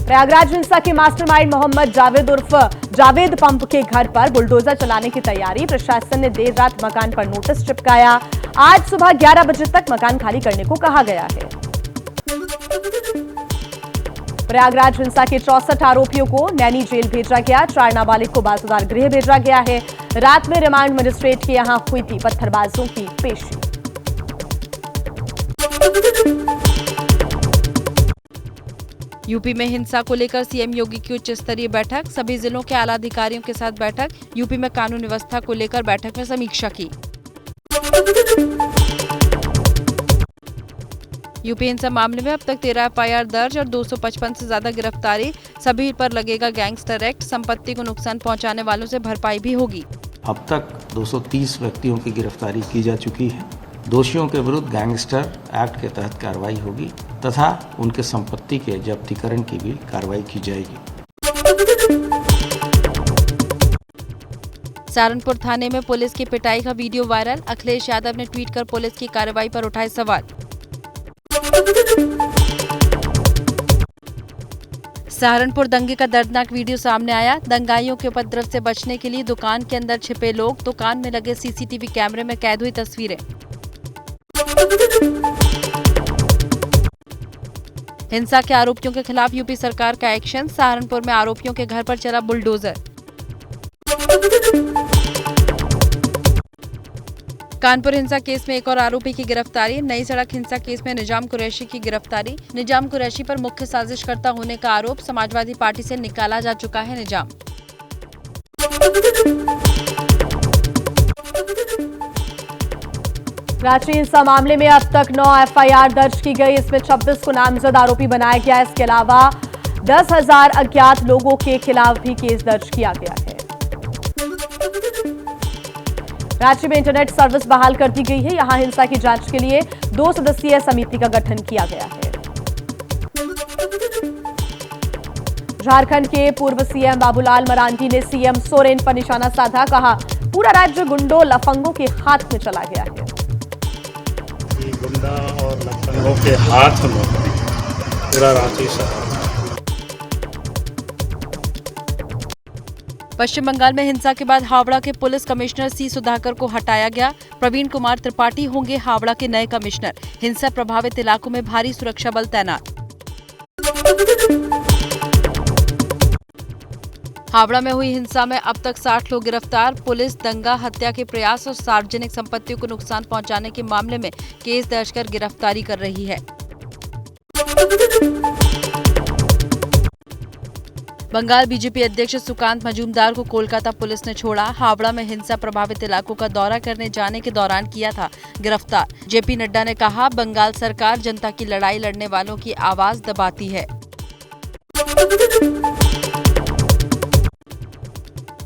प्रयागराज हिंसा के मास्टरमाइंड मोहम्मद जावेद उर्फ जावेद पंप के घर पर बुलडोजर चलाने की तैयारी। प्रशासन ने देर रात मकान पर नोटिस चिपकाया। आज सुबह 11 बजे तक मकान खाली करने को कहा गया है। प्रयागराज हिंसा के 64 आरोपियों को नैनी जेल भेजा गया। 4 नाबालिग को बाल सुधार गृह भेजा गया है। रात में रिमांड मजिस्ट्रेट के यहां हुई थी पत्थरबाजों की पेशी। यूपी में हिंसा को लेकर सीएम योगी की उच्च स्तरीय बैठक। सभी जिलों के आला अधिकारियों के साथ बैठक। यूपी में कानून व्यवस्था को लेकर बैठक में समीक्षा की। यूपी हिंसा मामले में अब तक 13 एफआईआर दर्ज और 255 से ज्यादा गिरफ्तारी। सभी पर लगेगा गैंगस्टर एक्ट। संपत्ति को नुकसान पहुंचाने वालों से भरपाई भी होगी। अब तक 230 व्यक्तियों की गिरफ्तारी की जा चुकी है। दोषियों के विरुद्ध गैंगस्टर एक्ट के तहत कार्रवाई होगी तथा उनके संपत्ति के जब्तीकरण की भी कार्रवाई की जाएगी। सहारनपुर थाने में पुलिस की पिटाई का वीडियो वायरल। अखिलेश यादव ने ट्वीट कर पुलिस की कार्रवाई पर उठाए सवाल। सहारनपुर दंगे का दर्दनाक वीडियो सामने आया। दंगाइयों के उपद्रव से बचने के लिए दुकान के अंदर छिपे लोग, दुकान में लगे सीसीटीवी कैमरे में कैद हुई तस्वीरें। हिंसा के आरोपियों के खिलाफ यूपी सरकार का एक्शन। सहारनपुर में आरोपियों के घर पर चला बुलडोजर। कानपुर हिंसा केस में एक और आरोपी की गिरफ्तारी। नई सड़क हिंसा केस में निजाम कुरैशी की गिरफ्तारी। निजाम कुरैशी पर मुख्य साजिशकर्ता होने का आरोप। समाजवादी पार्टी से निकाला जा चुका है निजाम। रांची हिंसा मामले में अब तक 9 एफआईआर दर्ज की गई। इसमें 26 को नामजद आरोपी बनाया गया। इसके अलावा 10,000 अज्ञात लोगों के खिलाफ भी केस दर्ज किया गया है। रांची में इंटरनेट सर्विस बहाल कर दी गई है। यहां हिंसा की जांच के लिए 2 सदस्यीय समिति का गठन किया गया है। झारखंड के पूर्व सीएम बाबूलाल मरांडी ने सीएम सोरेन पर निशाना साधा। कहा, पूरा राज्य गुंडों लफंगों के हाथ में चला गया है। गुंडा और लफंगों के हाथ में पूरा रांची शहर। पश्चिम बंगाल में हिंसा के बाद हावड़ा के पुलिस कमिश्नर सी सुधाकर को हटाया गया। प्रवीण कुमार त्रिपाठी होंगे हावड़ा के नए कमिश्नर। हिंसा प्रभावित इलाकों में भारी सुरक्षा बल तैनात। हावड़ा में हुई हिंसा में अब तक 60 लोग गिरफ्तार। पुलिस दंगा, हत्या के प्रयास और सार्वजनिक संपत्तियों को नुकसान पहुंचाने के मामले में केस दर्ज कर गिरफ्तारी कर रही है। बंगाल बीजेपी अध्यक्ष सुकांत मजूमदार को कोलकाता पुलिस ने छोड़ा। हावड़ा में हिंसा प्रभावित इलाकों का दौरा करने जाने के दौरान किया था गिरफ्तार। जेपी नड्डा ने कहा, बंगाल सरकार जनता की लड़ाई लड़ने वालों की आवाज दबाती है।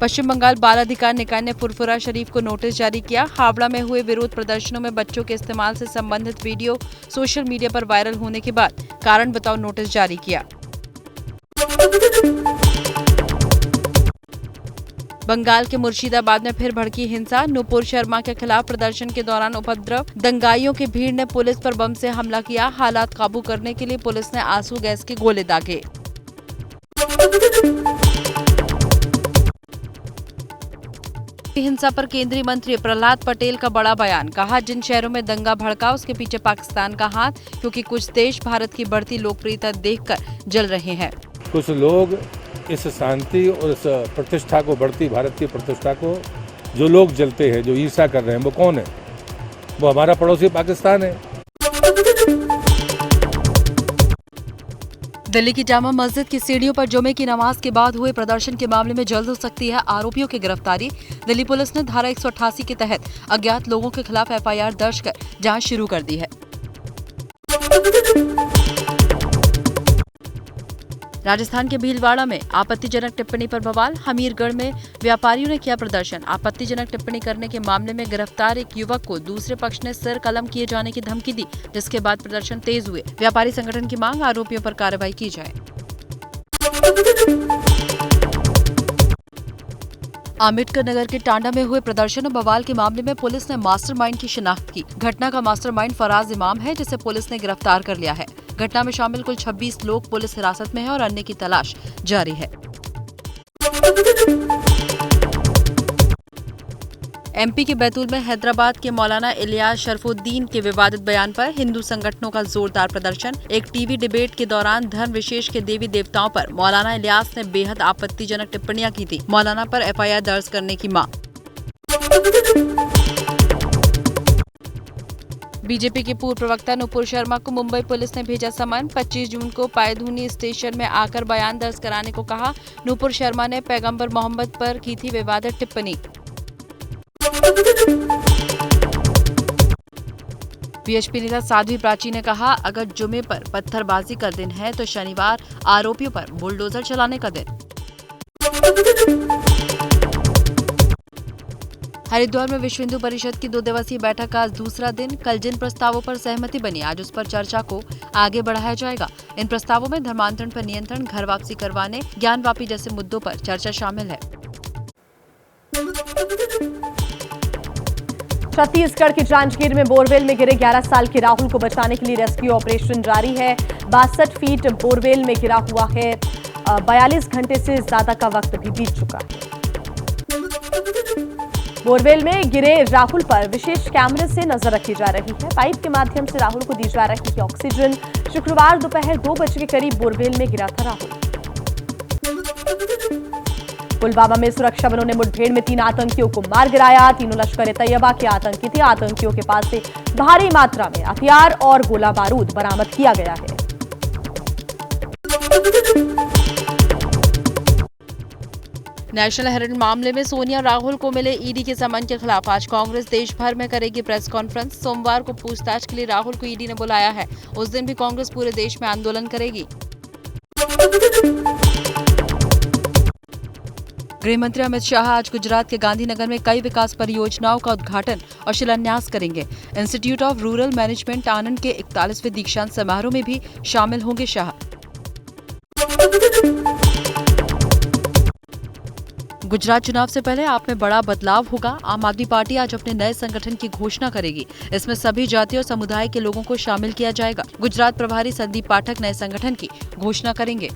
पश्चिम बंगाल बाल अधिकार निकाय ने फुरफुरा शरीफ को नोटिस जारी किया। हावड़ा में हुए विरोध प्रदर्शनों में बच्चों के इस्तेमाल से संबंधित वीडियो सोशल मीडिया पर वायरल होने के बाद कारण बताओ नोटिस जारी किया। बंगाल के मुर्शिदाबाद में फिर भड़की हिंसा। नुपुर शर्मा के खिलाफ प्रदर्शन के दौरान उपद्रव। दंगाइयों की भीड़ ने पुलिस पर बम से हमला किया। हालात काबू करने के लिए पुलिस ने आंसू गैस के गोले दागे। हिंसा पर केंद्रीय मंत्री प्रहलाद पटेल का बड़ा बयान। कहा, जिन शहरों में दंगा भड़का उसके पीछे पाकिस्तान का हाथ, क्योंकि कुछ देश भारत की बढ़ती लोकप्रियता देखकर जल रहे हैं। कुछ लोग इस शांति और इस प्रतिष्ठा को, बढ़ती भारत की प्रतिष्ठा को जो लोग जलते हैं, जो ईर्ष्या कर रहे हैं, वो कौन है? वो हमारा पड़ोसी पाकिस्तान है। दिल्ली की जामा मस्जिद की सीढ़ियों पर जुमे की नमाज के बाद हुए प्रदर्शन के मामले में जल्द हो सकती है आरोपियों की गिरफ्तारी। दिल्ली पुलिस ने धारा 188 के तहत अज्ञात लोगों के खिलाफ एफआईआर दर्ज कर जांच शुरू कर दी है। राजस्थान के भीलवाड़ा में आपत्तिजनक टिप्पणी पर बवाल। हमीरगढ़ में व्यापारियों ने किया प्रदर्शन। आपत्तिजनक टिप्पणी करने के मामले में गिरफ्तार एक युवक को दूसरे पक्ष ने सिर कलम किए जाने की धमकी दी, जिसके बाद प्रदर्शन तेज हुए। व्यापारी संगठन की मांग, आरोपियों पर कार्रवाई की जाए। अम्बेडकर नगर के टांडा में हुए प्रदर्शन और बवाल के मामले में पुलिस ने मास्टरमाइंड की शिनाख्त की। घटना का मास्टरमाइंड फराज इमाम है, जिसे पुलिस ने गिरफ्तार कर लिया है। घटना में शामिल कुल 26 लोग पुलिस हिरासत में हैं और अन्य की तलाश जारी है। एमपी के बैतूल में हैदराबाद के मौलाना इलियास शरफुद्दीन के विवादित बयान पर हिंदू संगठनों का जोरदार प्रदर्शन। एक टीवी डिबेट के दौरान धर्म विशेष के देवी देवताओं पर मौलाना इलियास ने बेहद आपत्तिजनक टिप्पणियां की थी। मौलाना पर एफआईआर दर्ज करने की मांग। बीजेपी के पूर्व प्रवक्ता नुपुर शर्मा को मुंबई पुलिस ने भेजा समन। 25 जून को पायधुनी स्टेशन में आकर बयान दर्ज कराने को कहा। नुपुर शर्मा ने पैगंबर मोहम्मद पर की थी विवादित टिप्पणी। बीएचपी नेता साध्वी प्राची ने कहा, अगर जुमे पर पत्थरबाजी का दिन है तो शनिवार आरोपियों पर बुलडोजर चलाने का दिन। हरिद्वार में विश्व हिंदू परिषद की 2 दिवसीय बैठक का आज दूसरा दिन। कल जिन प्रस्तावों पर सहमति बनी, आज उस पर चर्चा को आगे बढ़ाया जाएगा। इन प्रस्तावों में धर्मांतरण पर नियंत्रण, घर वापसी करवाने, ज्ञानवापी जैसे मुद्दों पर चर्चा शामिल है। छत्तीसगढ़ के जांजगीर में बोरवेल में गिरे 11 साल के राहुल को बचाने के लिए रेस्क्यू ऑपरेशन जारी है। 62 फीट बोरवेल में गिरा हुआ है। 42 घंटे से ज्यादा का वक्त भी बीत चुका है। बोरवेल में गिरे राहुल पर विशेष कैमरे से नजर रखी जा रही है। पाइप के माध्यम से राहुल को दी जा रही है ऑक्सीजन। शुक्रवार दोपहर 2 बजे के करीब बोरवेल में गिरा था राहुल। पुलवामा में सुरक्षा बलों ने मुठभेड़ में 3 आतंकियों को मार गिराया। तीनों लश्कर-ए-तैयबा के आतंकी थे। आतंकियों के पास से भारी मात्रा में हथियार और गोला बारूद बरामद किया गया है। नेशनल हेराल्ड मामले में सोनिया राहुल को मिले ईडी के समन के खिलाफ आज कांग्रेस देश भर में करेगी प्रेस कॉन्फ्रेंस। सोमवार को पूछताछ के लिए राहुल को ईडी ने बुलाया है। उस दिन भी कांग्रेस पूरे देश में आंदोलन करेगी। गृह मंत्री अमित शाह आज गुजरात के गांधीनगर में कई विकास परियोजनाओं का उद्घाटन और शिलान्यास करेंगे। इंस्टीट्यूट ऑफ रूरल मैनेजमेंट आनंद के 41वें दीक्षांत समारोह में भी शामिल होंगे शाह। गुजरात चुनाव से पहले आप में बड़ा बदलाव होगा। आम आदमी पार्टी आज अपने नए संगठन की घोषणा करेगी। इसमें सभी जाति और समुदाय के लोगों को शामिल किया जाएगा। गुजरात प्रभारी संदीप पाठक नए संगठन की घोषणा करेंगे।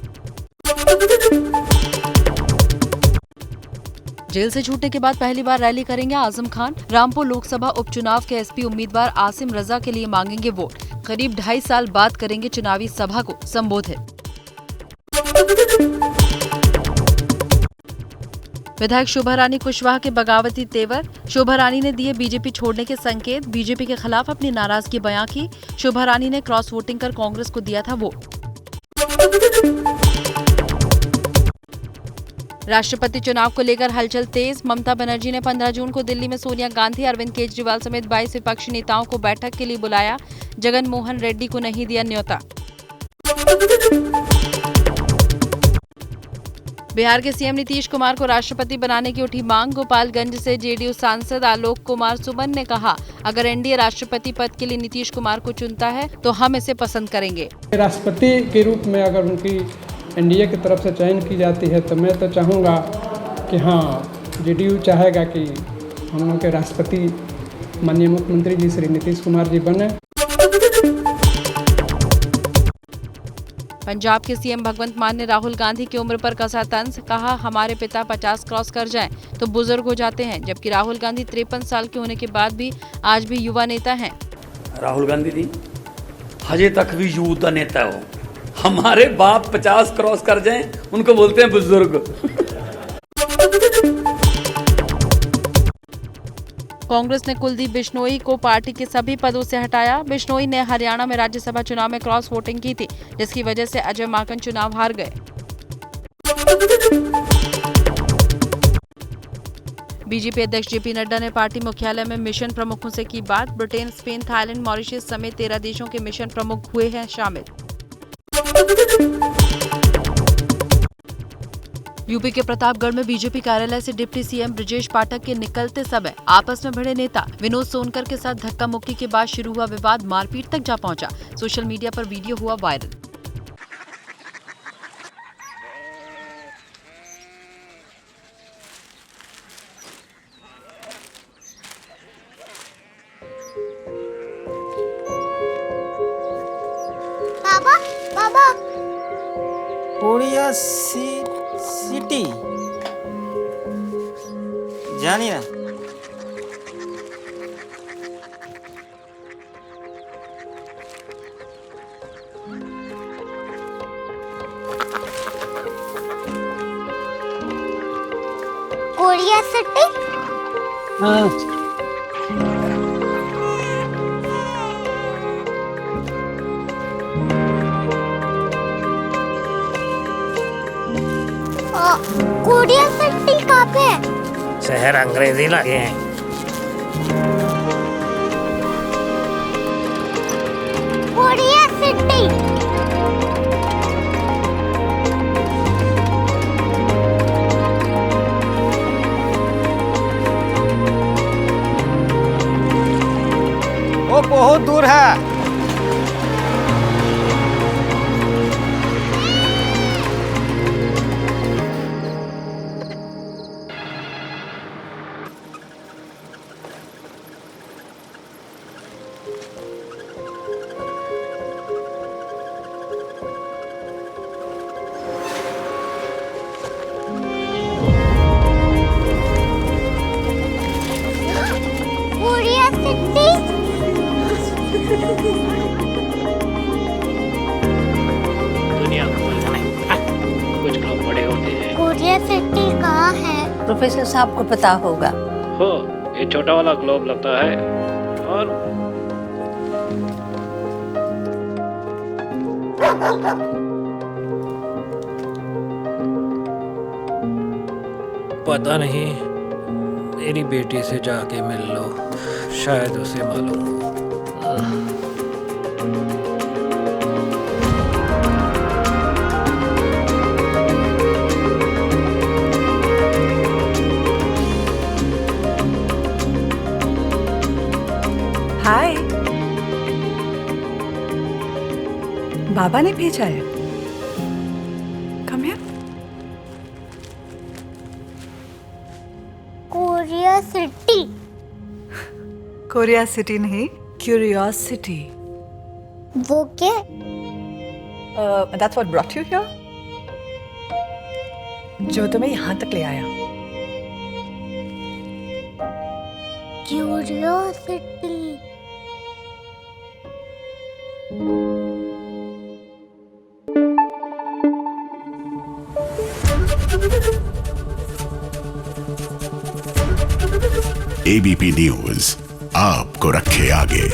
जेल से छूटने के बाद पहली बार रैली करेंगे आजम खान। रामपुर लोकसभा उपचुनाव के एसपी उम्मीदवार आसिम रजा के लिए मांगेंगे वोट। करीब 2.5 साल बाद करेंगे चुनावी सभा को संबोधित। विधायक शोभा रानी कुशवाहा के बगावती तेवर। शोभा रानी ने दिए बीजेपी छोड़ने के संकेत। बीजेपी के खिलाफ अपनी नाराजगी बयां की। शोभा रानी ने क्रॉस वोटिंग कर कांग्रेस को दिया था वोट। राष्ट्रपति चुनाव को लेकर हलचल तेज। ममता बनर्जी ने 15 जून को दिल्ली में सोनिया गांधी, अरविंद केजरीवाल समेत 22 विपक्षी नेताओं को बैठक के लिए बुलाया। जगन मोहन रेड्डी को नहीं दिया न्योता। बिहार के सीएम नीतीश कुमार को राष्ट्रपति बनाने की उठी मांग। गोपालगंज से जेडीयू सांसद आलोक कुमार सुमन ने कहा, अगर एनडीए राष्ट्रपति पद के लिए नीतीश कुमार को चुनता है तो हम इसे पसंद करेंगे। राष्ट्रपति के रूप में अगर उनकी एनडीए की तरफ से चयन की जाती है तो मैं तो चाहूँगा कि हाँ, जेडीयू चाहेगा कि हम लोग के राष्ट्रपति माननीय मुख्यमंत्री जी श्री नीतीश कुमार जी बने। पंजाब के सीएम भगवंत मान ने राहुल गांधी की उम्र पर कसा तंज। कहा, हमारे पिता 50 क्रॉस कर जाएं तो बुजुर्ग हो जाते हैं, जबकि राहुल गांधी 53 साल के होने के बाद भी आज भी युवा नेता हैं। राहुल गांधी जी हजे तक भी युवा नेता हो। हमारे बाप 50 क्रॉस कर जाएं, उनको बोलते हैं बुजुर्ग। कांग्रेस ने कुलदीप बिश्नोई को पार्टी के सभी पदों से हटाया। बिश्नोई ने हरियाणा में राज्यसभा चुनाव में क्रॉस वोटिंग की थी, जिसकी वजह से अजय माकन चुनाव हार गए। बीजेपी अध्यक्ष जेपी नड्डा ने पार्टी मुख्यालय में मिशन प्रमुखों से की बात। ब्रिटेन, स्पेन, थाईलैंड, मॉरिशस समेत 13 देशों के मिशन प्रमुख हुए हैं शामिल। यूपी के प्रतापगढ़ में बीजेपी कार्यालय से डिप्टी सीएम ब्रजेश पाठक के निकलते समय आपस में भिड़े नेता। विनोद सोनकर के साथ धक्का मुक्की के बाद शुरू हुआ विवाद मारपीट तक जा पहुंचा। सोशल मीडिया पर वीडियो हुआ वायरल। पापा बाबा कोरिया सिटी जानी ना कोरिया सिटी हाँ कोरिया सिटी कहाँ पे है? शहर अंग्रेजी लगे हैं। कोरिया सिटी वो बहुत दूर है। कोरिया सिटी दुनिया कुछ लोग बड़े होते हैं। कोरिया सिटी कहाँ है? प्रोफेसर साहब को पता होगा। हो ये छोटा वाला ग्लोब लगता है और पता नहीं, मेरी बेटी से जाके मिल लो, शायद उसे मालूम हो। हाय, बाबा ने भेजा है। Come here. Korea city Korea city नहीं, क्यूरियोसिटी। वो क्या? That's what brought you here. जो तुम्हें यहाँ तक ले आया। क्यूरियोसिटी एबीपी न्यूज आपको रखे आगे।